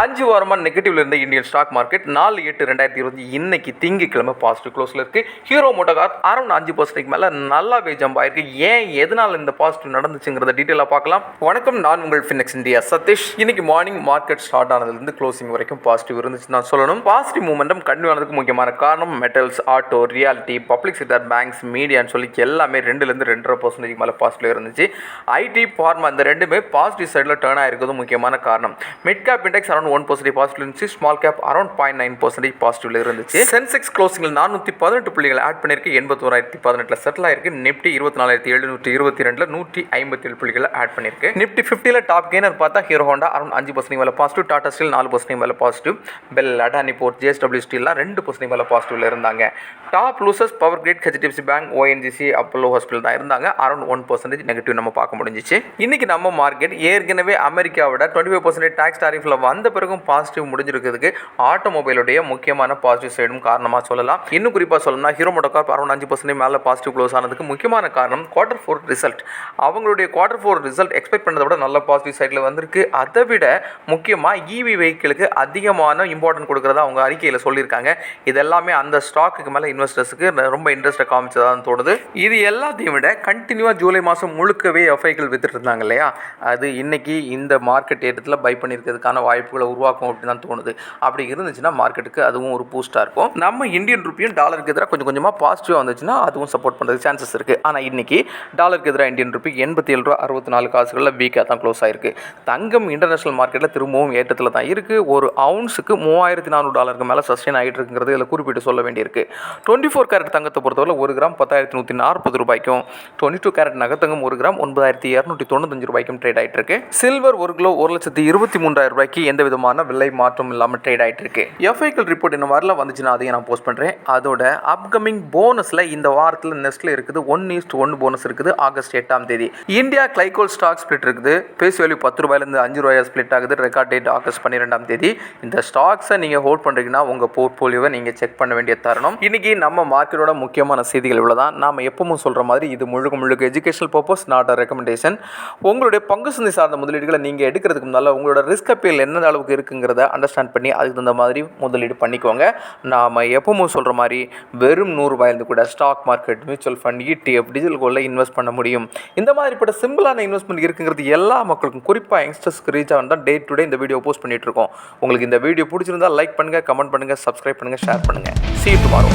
5 வாரமாக நெகட்டிவ்ல இருந்த Indian stock market 4/8/2020 இன்னைக்கு திங்கட்கிழமை பாசிட்டிவ் க்ளோஸில் இருக்குது. ஹீரோ மோட்டோகார்ப் அரௌண்ட் 5% மேலே நல்லாவே ஜம்ப் ஆயிருக்கு. ஏன் எதனால் இந்த பாசிட்டிவ் நடந்துச்சுங்கிறத டீட்டெயிலாக பார்க்கலாம். வணக்கம், நான் உங்கள் ஃபினிக்ஸ் இந்தியா சதீஷ். இன்னைக்கு மார்னிங் மார்க்கெட் ஸ்டார்ட் ஆனதுலேருந்து க்ளோசிங் வரைக்கும் பாசிட்டிவ் இருந்துச்சு நான் சொல்லணும். பாசிட்டிவ் மூமெண்டம் கண்டினியூ ஆனதுக்கு முக்கியமான காரணம் metals, auto, realty, public sector, banks, மீடியான்னு சொல்லி எல்லாமே 2லேருந்து 2.5% மேலே பாசிட்டிவ் இருந்துச்சு. ஐடி, ஃபார்மா இந்த ரெண்டுமே பாசிட்டிவ் சைடில் டேர்ன் ஆயிருக்கிறது முக்கியமான காரணம். Mid cap index around 1% positive இருந்துச்சு. ஸ்மால் கேப் அரௌண்ட் 0.9% பாசிட்டிவ்ல இருந்துச்சு. சென்செக்ஸ் க்ளோசிங்கில் 418 புள்ளிகள் ஆட் பண்ணியிருக்கு. 81,018 செட்டில் ஆயிருக்கு. நிப்டி 24,722 157 புள்ளிகள் ஆட் பண்ணியிருக்கு. நிப்டி 50ல டாப் கெய்னர் பார்த்தா ஹீரோ ஹோண்டா அரௌண்ட் 5% மேலே பாசிட்டிவ், டாடா ஸ்டீல் 4% மேலே positive, BEL, Adani port, JSW ஸ்டீல்லாம் 2% மேலே பாசிட்டிவ்ல இருந்தாங்க. Top losers power grid, HDFC bank, ONGC, Apollo hospital தான் இருந்தாங்க. அரௌண்ட் 1% நெகட்டிவ் நம்ம பார்க்க முடிஞ்சிச்சு. இன்னைக்கு நம்ம மார்க்கெட் ஏற்கனவே அமெரிக்காவோட 25% டாக்ஸ் டாரிஃப்ல வந்த பிறகும் பாசிட்டிவ் முடிஞ்சிருக்கிறதுக்கு ஆட்டோமொபைலுடைய முக்கியமான பாசிட்டிவ் சைடும் காரணமாக சொல்லலாம். இன்னும் குறிப்பாக சொல்லணும்னா ஹீரோ மோட்டோகார்ப் அரௌண்ட் 5% மேலே பாசிட்டிவ் க்ளோஸ் ஆனதுக்கு முக்கியமான காரணம் Q4 ரிசல்ட். அவங்களுடைய Q4 ரிசல்ட் எக்ஸ்பெக்ட் பண்ணதை விட நல்ல பாசிட்டிவ் சைடில் வந்திருக்கு. அதை விட முக்கியமாக இவி வெஹிக்கிளுக்கு அதிகமான இம்பார்ட்டன்ட் கொடுக்குறதா அவங்க அறிக்கையில் சொல்லியிருக்காங்க. இதெல்லாமே அந்த ஸ்டாக்குக்கு மேலே இன்வெஸ்டர்ஸுக்கு ரொம்ப இன்ட்ரெஸ்ட்டை காமிச்சதான்னு தோணுது. இது எல்லாத்தையும் விட கண்டினியூவாக ஜூலை மாதம் முழுக்கவே எஃப்ஐக்கள் வித்துட்டு இருந்தாங்க இல்லையா, அது இன்னைக்கு இந்த மார்க்கெட் ஏற்றத்தில் பை பண்ணியிருக்கிறதுக்கான வாய்ப்புகளை உருவாக்கும் அப்படின்னு தான் தோணுது. அப்படி இருந்துச்சுன்னா மார்க்கெட்டுக்கு அதுவும் ஒரு பூஸ்டாக இருக்கும். நம்ம இந்தியன் ருப்பியும் டாலருக்கு எதிராக கொஞ்சம் கொஞ்சமாக பாசிட்டிவாக வந்துச்சுன்னா அதுவும் சப்போர்ட் பண்ணுறதுக்கு சான்சஸ் இருக்குது. ஆனால் இன்னைக்கு டாலருக்கு எதிராக இந்தியன் ருப்பி 87.64 வீக்காக தான் க்ளோஸ் ஆயிருக்கு. தங்கம் இன்டர்நேஷனல் மார்க்கெட்டில் திரும்பவும் ஏற்றத்தில் தான் இருக்குது. ஒரு அவுன்ஸுக்கு $3,400 மேலே சஸ்டெயின் ஆகிட்டு இருக்குங்கிறது இதில் குறிப்பிட்டு சொல்ல வேண்டியிருக்கு. 24 கேரட் தங்கத்தை பொறுத்தவரை 1 கிராம் 10,140 ரூபாய்க்கும், 22 கேரட் நகத்தங்கம் 1 கிராம் 9,295 ரூபாய்க்கும் ட்ரேட் ஆகிட்டு இருக்கு. சில்வர் 1 கிலோ 1,23,000 ரூபாய்க்கு எந்த விதமான விலை மாற்றம் இல்லாமல் ட்ரேட் ஆகிட்டு இருக்கு. எஃப்ஐக்கள் ரிப்போர்ட் இன்னும் வரல, வந்துச்சுன்னா அதையும் நான் போஸ்ட் பண்ணுறேன். அதோட அப்கமிங் போனஸில் இந்த வாரத்தில் நெஸ்ட்ல இருக்குது 1:1 போனஸ் இருக்குது. ஆகஸ்ட் 8ஆம் தேதி இந்தியா கிளைகோல் ஸ்டாக் ஸ்பிளிட் இருக்குது. பேஸ் வேல்யூ 10 ரூபாயிலிருந்து 5 ரூபாயா ஸ்பிளிட் ஆகுது. ரெக்கார்ட் டேட் ஆகஸ்ட் 12ஆம் தேதி. இந்த ஸ்டாக்ஸை நீங்கள் ஹோல்ட் பண்ணுறீங்கன்னா உங்கள் போர்ட்ஃபோலியோவை நீங்கள் செக் பண்ண வேண்டிய தருணம். இன்னைக்கு நம்ம மார்க்கெட்டோட முக்கியமான செய்திகள் இவ்வளோதான். நாம் எப்பவும் சொல்கிற மாதிரி இது முழுக்க educational purpose, not a recommendation. உங்களுடைய பங்கு சந்தை சார்ந்த முதலீடுகளை நீங்கள் எடுக்கிறதுக்கு முன்னால் உங்களோட ரிஸ்க் அப்பீல் என்ன அளவுக்கு இருக்குங்கிறத அண்டர்ஸ்டாண்ட் பண்ணி அதுக்கு தகுந்த மாதிரி முதலீடு பண்ணிக்கோங்க. நாம் எப்பவும் சொல்கிற மாதிரி வெறும் 100 ரூபாயிலிருந்து கூட stock market, mutual fund, ETF, digital கோல்டில் இன்வெஸ்ட் பண்ண முடியும். இந்த மாதிரிப்பட்ட சிம்பிளான இன்வெஸ்ட்மெண்ட் இருக்குங்கிறது எல்லா மக்களுக்கும், குறிப்பாக யங்ஸ்டர்ஸ்க்கு ரீச் ஆகும் தான் டே டு டே இந்த வீடியோ போஸ்ட் பண்ணிட்டு இருக்கோம். உங்களுக்கு இந்த வீடியோ பிடிச்சிருந்தா லைக் பண்ணுங்கள், கமெண்ட் பண்ணுங்கள், சப்ஸ்கிரைப் பண்ணுங்கள், ஷேர் பண்ணுங்கள். See you tomorrow.